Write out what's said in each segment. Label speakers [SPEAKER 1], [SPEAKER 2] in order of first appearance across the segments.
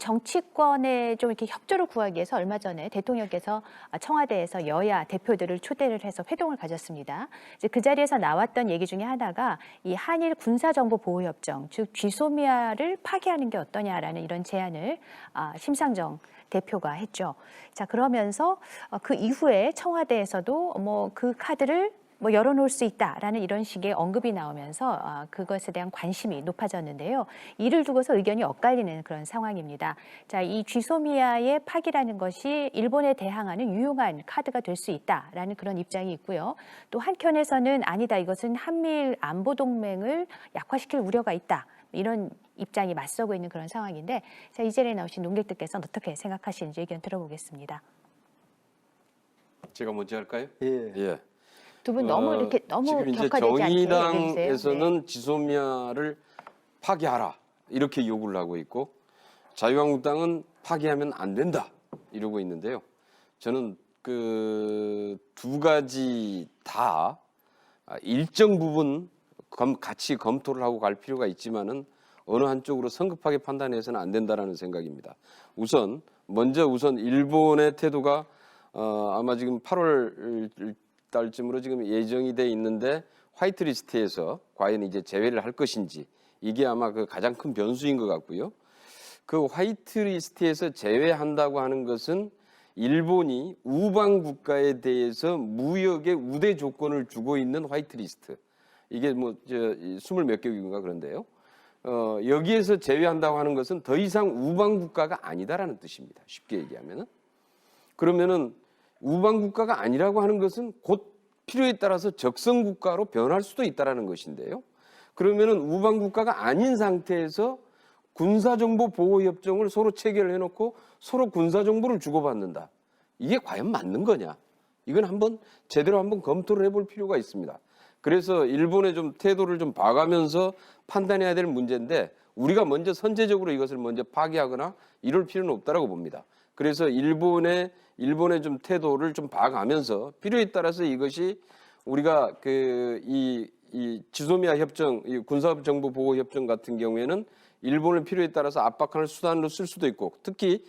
[SPEAKER 1] 정치권에 좀 이렇게 협조를 구하기 위해서 얼마 전에 대통령께서 청와대에서 여야 대표들을 초대를 해서 회동을 가졌습니다. 이제 그 자리에서 나왔던 얘기 중에 하나가 이 한일 군사정보보호협정, 즉 GSOMIA를 파기하는 게 어떠냐라는 이런 제안을 심상정 대표가 했죠. 자, 그러면서 그 이후에 청와대에서도 뭐 그 카드를 열어놓을 수 있다라는 이런 식의 언급이 나오면서 그것에 대한 관심이 높아졌는데요. 이를 두고서 의견이 엇갈리는 그런 상황입니다. 자, 이 GSOMIA의 파기라는 것이 일본에 대항하는 유용한 카드가 될 수 있다라는 그런 입장이 있고요. 또 한켠에서는 아니다, 이것은 한미일 안보동맹을 약화시킬 우려가 있다, 이런 입장이 맞서고 있는 그런 상황인데, 자, 이 자리에 나오신 논객들께서는 어떻게 생각하시는지 의견 들어보겠습니다.
[SPEAKER 2] 제가 먼저 할까요?
[SPEAKER 3] 예.
[SPEAKER 1] 두 분 너무
[SPEAKER 2] 지금 이제
[SPEAKER 1] 격화되지 않게 얘기해 주세요.
[SPEAKER 2] 정의당에서는 GSOMIA를 파기하라 이렇게 요구를 하고 있고, 자유한국당은 파기하면 안 된다 이러고 있는데요. 저는 그 두 가지 다 일정 부분 같이 검토를 하고 갈 필요가 있지만은 어느 한쪽으로 성급하게 판단해서는 안 된다라는 생각입니다. 먼저 일본의 태도가 아마 지금 8월 달쯤으로 지금 예정이 돼 있는데, 화이트리스트에서 과연 이제 제외를 할 것인지, 이게 아마 그 가장 큰 변수인 것 같고요. 그 화이트리스트에서 제외한다고 하는 것은 일본이 우방 국가에 대해서 무역의 우대 조건을 주고 있는 화이트리스트. 이게 뭐 20몇 개국인가 그런데요. 여기에서 제외한다고 하는 것은 더 이상 우방 국가가 아니다라는 뜻입니다. 쉽게 얘기하면은. 그러면은 우방 국가가 아니라고 하는 것은 곧 필요에 따라서 적성 국가로 변할 수도 있다라는 것인데요. 그러면은 우방 국가가 아닌 상태에서 군사정보 보호 협정을 서로 체결해 놓고 서로 군사정보를 주고받는다. 이게 과연 맞는 거냐? 이건 제대로 한번 검토를 해볼 필요가 있습니다. 그래서 일본의 좀 태도를 좀 봐가면서 판단해야 될 문제인데, 우리가 먼저 선제적으로 이것을 먼저 파기하거나 이럴 필요는 없다라고 봅니다. 그래서 일본의 좀 태도를 좀 봐가면서 필요에 따라서 이것이 우리가 이 GSOMIA 협정, 이 군사정보보호협정 같은 경우에는 일본을 필요에 따라서 압박하는 수단으로 쓸 수도 있고, 특히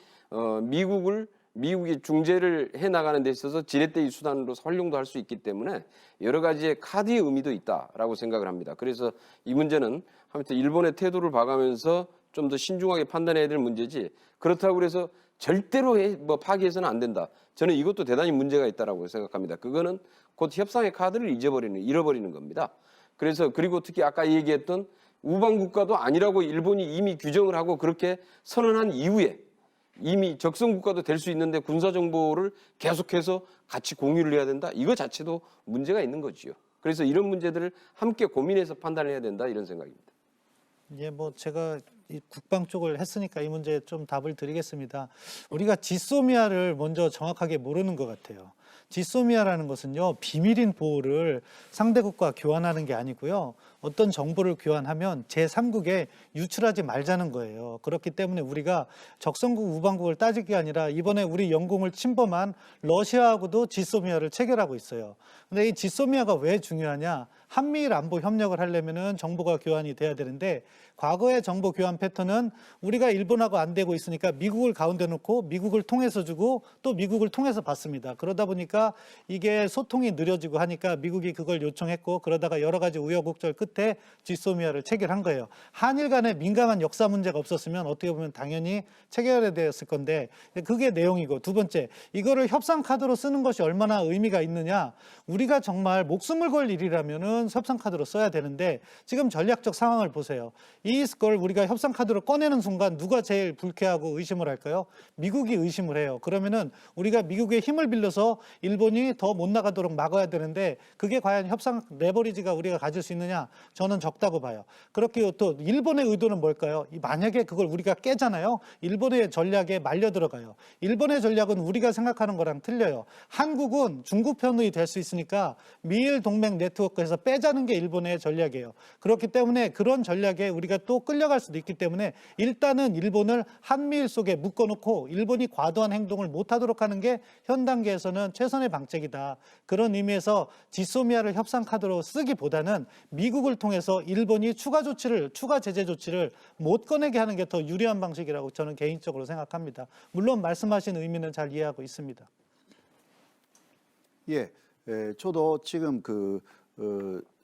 [SPEAKER 2] 미국이 중재를 해 나가는 데 있어서 지렛대의 수단으로 활용도 할 수 있기 때문에 여러 가지의 카드의 의미도 있다라고 생각을 합니다. 그래서 이 문제는 아무튼 일본의 태도를 봐가면서 좀 더 신중하게 판단해야 될 문제지, 그렇다고 해서 절대로 파기해서는 안 된다. 저는 이것도 대단히 문제가 있다라고 생각합니다. 그거는 곧 협상의 카드를 잃어버리는 겁니다. 그래서 그리고 특히 아까 얘기했던 우방 국가도 아니라고 일본이 이미 규정을 하고 그렇게 선언한 이후에 이미 적성 국가도 될 수 있는데 군사 정보를 계속해서 같이 공유를 해야 된다. 이거 자체도 문제가 있는 거지요. 그래서 이런 문제들을 함께 고민해서 판단을 해야 된다, 이런 생각입니다.
[SPEAKER 3] 예, 뭐 제가 이 국방 쪽을 했으니까 이 문제에 좀 답을 드리겠습니다. 우리가 GSOMIA를 먼저 정확하게 모르는 것 같아요. GSOMIA라는 것은요, 비밀인 보호를 상대국과 교환하는 게 아니고요, 어떤 정보를 교환하면 제3국에 유출하지 말자는 거예요. 그렇기 때문에 우리가 적성국 우방국을 따질 게 아니라 이번에 우리 영공을 침범한 러시아하고도 GSOMIA를 체결하고 있어요. 근데 이 GSOMIA가 왜 중요하냐? 한미일 안보 협력을 하려면은 정보가 교환이 돼야 되는데, 과거의 정보 교환 패턴은 우리가 일본하고 안 되고 있으니까 미국을 가운데 놓고 미국을 통해서 주고 또 미국을 통해서 받습니다. 그러다 보니까 이게 소통이 느려지고 하니까 미국이 그걸 요청했고, 그러다가 여러 가지 우여곡절 끝에 GSOMIA를 체결한 거예요. 한일 간에 민감한 역사 문제가 없었으면 어떻게 보면 당연히 체결해야 되었을 건데, 그게 내용이고, 두 번째, 이거를 협상 카드로 쓰는 것이 얼마나 의미가 있느냐? 우리가 정말 목숨을 걸 일이라면은 협상 카드로 써야 되는데, 지금 전략적 상황을 보세요. 이걸 우리가 협상 카드로 꺼내는 순간 누가 제일 불쾌하고 의심을 할까요? 미국이 의심을 해요. 그러면은 우리가 미국의 힘을 빌려서 일본이 더 못 나가도록 막아야 되는데, 그게 과연 협상 레버리지가 우리가 가질 수 있느냐? 저는 적다고 봐요. 그렇게 또 일본의 의도는 뭘까요? 만약에 그걸 우리가 깨잖아요. 일본의 전략에 말려 들어가요. 일본의 전략은 우리가 생각하는 거랑 틀려요. 한국은 중국 편이 될 수 있으니까 미일 동맹 네트워크에서 빼자는 게 일본의 전략이에요. 그렇기 때문에 그런 전략에 우리가 또 끌려갈 수도 있기 때문에 일단은 일본을 한미일 속에 묶어놓고 일본이 과도한 행동을 못하도록 하는 게 현 단계에서는 최선의 방책이다. 그런 의미에서 GSOMIA를 협상 카드로 쓰기보다는 미국을 미국을 통해서 일본이 추가 제재 조치를 못 꺼내게 하는 게 더 유리한 방식이라고 저는 개인적으로 생각합니다. 물론 말씀하신 의미는 잘 이해하고 있습니다.
[SPEAKER 4] 예, 저도 지금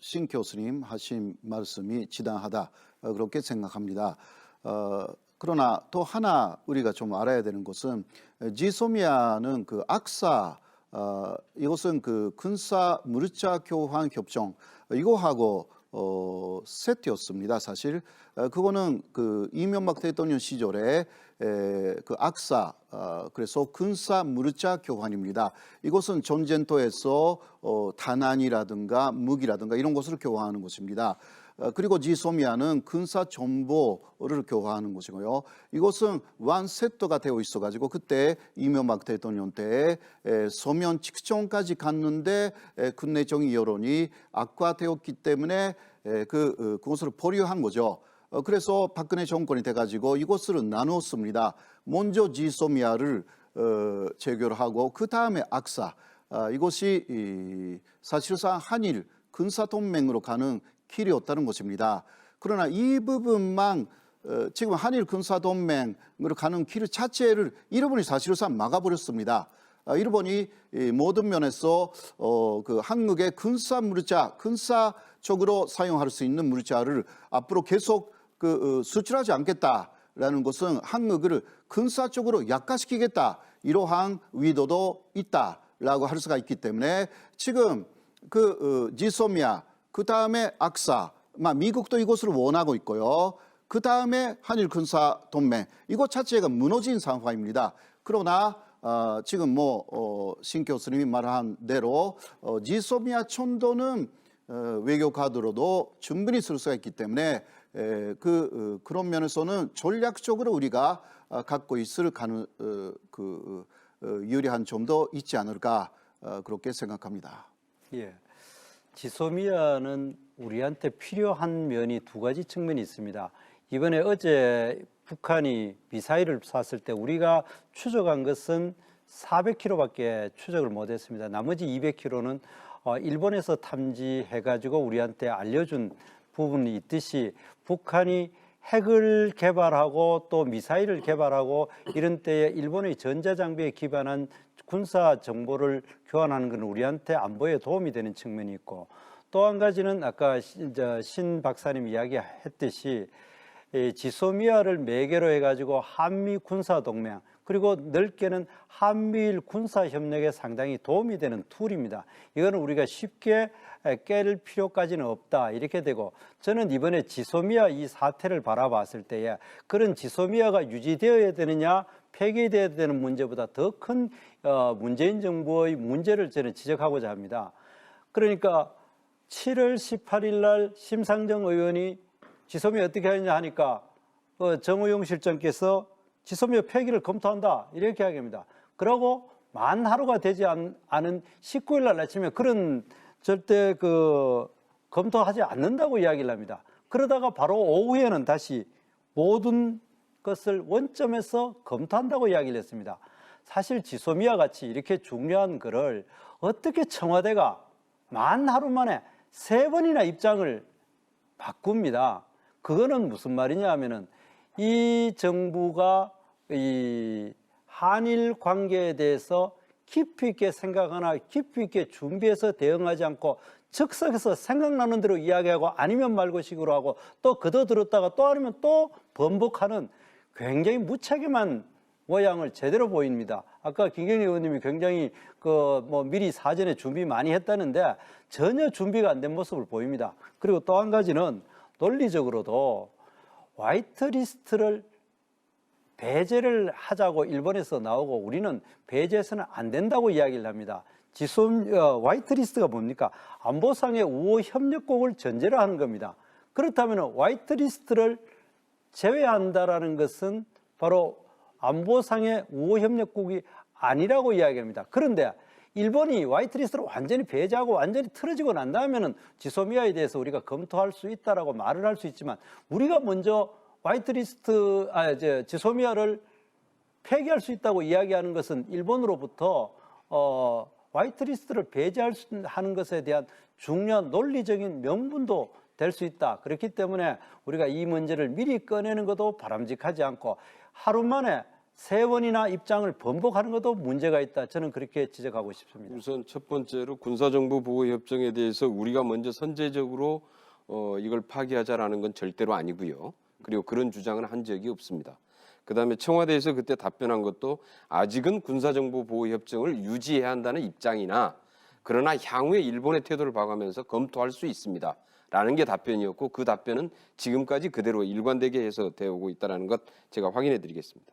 [SPEAKER 4] 신 교수님 하신 말씀이 지당하다 그렇게 생각합니다. 그러나 또 하나 우리가 좀 알아야 되는 것은 지소미아는 악사 이것은 군사 무르자 교환 협정 이거하고 세트였습니다. 사실 그거는 이명박 대통령 시절에 악사 그래서 군사 무르자 교환입니다. 이것은 전쟁터에서 탄환이라든가 무기라든가 이런 것을 교환하는 것입니다. 그리고 지소미아는 군사 정보를 교환하는 것이고요. 이것은 완 세트가 되어 있어가지고 그때 이명박 대통령 때 서면 직전까지 갔는데 국내적인 여론이 악화되었기 때문에 그것을 보류한 거죠. 그래서 박근혜 정권이 돼가지고 이것을 나누었습니다. 먼저 지소미아를 체결하고 그 다음에 악사 이것이 사실상 한일 군사동맹으로 가는 길이었다는 것입니다. 그러나 이 부분만 지금 한일 군사동맹으로 가는 길 자체를 일본이 사실상 막아버렸습니다. 일본이 모든 면에서 한국의 군사적으로 사용할 수 있는 무르자를 앞으로 계속 수출하지 않겠다라는 것은 한국을 군사적으로 약화시키겠다 이러한 의도도 있다라고 할 수가 있기 때문에 지금 지소미아 그 다음에 악사, 미국도 이것을 원하고 있고요. 그 다음에 한일 군사 동맹 이것 자체가 무너진 상황입니다. 그러나 지금 신 교수님이 말한 대로 지소미아 천도는 외교 카드로도 충분히 쓸 수가 있기 때문에 그런 면에서는 전략적으로 우리가 갖고 있을 유리한 점도 있지 않을까 그렇게 생각합니다.
[SPEAKER 5] 예. 지소미아는 우리한테 필요한 면이 두 가지 측면이 있습니다. 이번에 어제 북한이 미사일을 쐈을 때 우리가 추적한 것은 400km밖에 추적을 못했습니다. 나머지 200km는 일본에서 탐지해가지고 우리한테 알려준 부분이 있듯이 북한이 핵을 개발하고 또 미사일을 개발하고 이런 때에 일본의 전자장비에 기반한 군사 정보를 교환하는 것은 우리한테 안보에 도움이 되는 측면이 있고 또 한 가지는 아까 신 박사님 이야기했듯이 지소미아를 매개로 해가지고 한미 군사동맹 그리고 넓게는 한미일 군사협력에 상당히 도움이 되는 툴입니다. 이거는 우리가 쉽게 깰 필요까지는 없다 이렇게 되고 저는 이번에 지소미아 이 사태를 바라봤을 때에 그런 지소미아가 유지되어야 되느냐 폐기되어야 되는 문제보다 더 큰 문재인 정부의 문제를 저는 지적하고자 합니다. 그러니까 7월 18일 날 심상정 의원이 지소미아 어떻게 하느냐 하니까 정의용 실장께서 지소미아 폐기를 검토한다 이렇게 이야기합니다. 그러고 만 하루가 되지 않은 19일 날 아침에 그런 절대 검토하지 않는다고 이야기를 합니다. 그러다가 바로 오후에는 다시 모든 것을 원점에서 검토한다고 이야기를 했습니다. 사실 지소미아 같이 이렇게 중요한 거를 어떻게 청와대가 만 하루 만에 3번이나 입장을 바꿉니다. 그거는 무슨 말이냐 하면은 이 정부가 이 한일 관계에 대해서 깊이 있게 생각하나 깊이 있게 준비해서 대응하지 않고 즉석에서 생각나는 대로 이야기하고 아니면 말고 식으로 하고 또 거둬들었다가 또 아니면 또 번복하는 굉장히 무책임한 모양을 제대로 보입니다. 아까 김경래 의원님이 굉장히 미리 사전에 준비 많이 했다는데 전혀 준비가 안 된 모습을 보입니다. 그리고 또 한 가지는 논리적으로도 화이트리스트를 배제를 하자고 일본에서 나오고 우리는 배제해서는 안 된다고 이야기를 합니다. 화이트리스트가 뭡니까? 안보상의 우호 협력국을 전제로 하는 겁니다. 그렇다면 화이트리스트를 제외한다라는 것은 바로 안보상의 우호 협력국이 아니라고 이야기합니다. 그런데 일본이 화이트리스트를 완전히 배제하고 완전히 틀어지고 난 다음에는 지소미아에 대해서 우리가 검토할 수 있다라고 말을 할 수 있지만 우리가 먼저 지소미아를 폐기할 수 있다고 이야기하는 것은 일본으로부터 화이트리스트를 배제하는 것에 대한 중요한 논리적인 명분도 될 수 있다. 그렇기 때문에 우리가 이 문제를 미리 꺼내는 것도 바람직하지 않고 하루 만에 3번이나 입장을 번복하는 것도 문제가 있다. 저는 그렇게 지적하고 싶습니다.
[SPEAKER 2] 우선 첫 번째로 군사정보보호협정에 대해서 우리가 먼저 선제적으로 이걸 파기하자라는 건 절대로 아니고요. 그리고 그런 주장은 한 적이 없습니다. 그다음에 청와대에서 그때 답변한 것도 아직은 군사정보보호협정을 유지해야 한다는 입장이나 그러나 향후에 일본의 태도를 봐가면서 검토할 수 있습니다. 라는 게 답변이었고 그 답변은 지금까지 그대로 일관되게 해서 되어오고 있다는 것 제가 확인해 드리겠습니다.